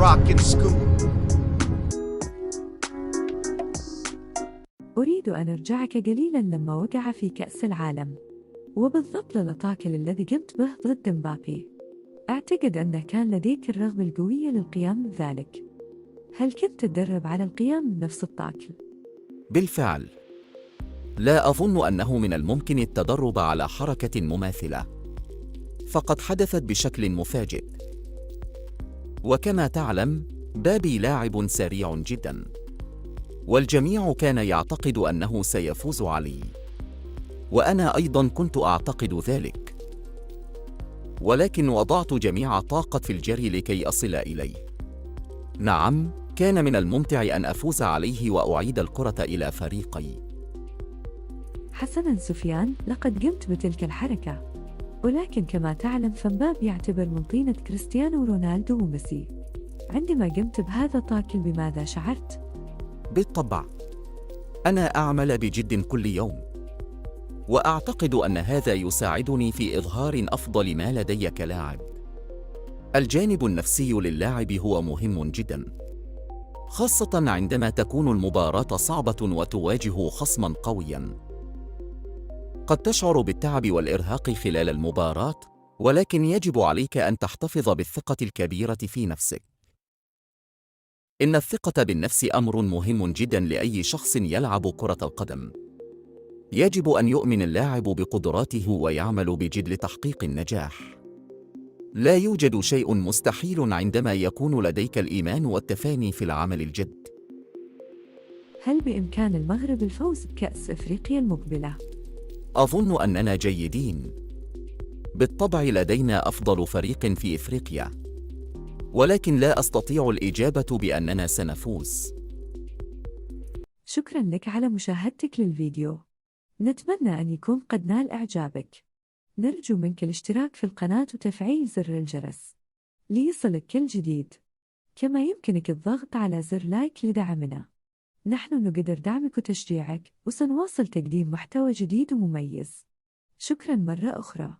rockin' school. أريد أن أرجعك قليلاً لما وقع في كأس العالم، وبالضبط للطاكل الذي قمت به ضد مبابي. أعتقد أن كان لديك الرغبة القوية للقيام بذلك. هل كنت تدرب على القيام بنفس الطاكل؟ بالفعل، لا أظن أنه من الممكن التدرب على حركة مماثلة، فقد حدثت بشكل مفاجئ. وكما تعلم، بابي لاعب سريع جداً، والجميع كان يعتقد أنه سيفوز علي، وأنا أيضاً كنت أعتقد ذلك، ولكن وضعت جميع طاقتي في الجري لكي أصل إليه. نعم، كان من الممتع أن أفوز عليه وأعيد الكرة إلى فريقي. حسناً سفيان، لقد قمت بتلك الحركة، ولكن كما تعلم فمبابي يعتبر من طينة كريستيانو رونالدو وميسي. عندما قمت بهذا الطاكل بماذا شعرت؟ بالطبع، أنا أعمل بجد كل يوم، وأعتقد أن هذا يساعدني في إظهار أفضل ما لدي كلاعب. الجانب النفسي للاعب هو مهم جداً، خاصة عندما تكون المباراة صعبة وتواجه خصماً قوياً. قد تشعر بالتعب والإرهاق خلال المباراة، ولكن يجب عليك أن تحتفظ بالثقة الكبيرة في نفسك. إن الثقة بالنفس أمر مهم جداً لأي شخص يلعب كرة القدم. يجب أن يؤمن اللاعب بقدراته ويعمل بجد لتحقيق النجاح. لا يوجد شيء مستحيل عندما يكون لديك الإيمان والتفاني في العمل الجد. هل بإمكان المغرب الفوز بكأس إفريقيا المقبلة؟ أظن أننا جيدين. بالطبع لدينا أفضل فريق في إفريقيا، ولكن لا أستطيع الإجابة بأننا سنفوز. شكراً لك على مشاهدتك للفيديو. نتمنى أن يكون قد نال إعجابك. نرجو منك الاشتراك في القناة وتفعيل زر الجرس ليصلك كل جديد. كما يمكنك الضغط على زر لايك لدعمنا. نحن نقدر دعمك وتشجيعك، وسنواصل تقديم محتوى جديد ومميز. شكراً مرة أخرى.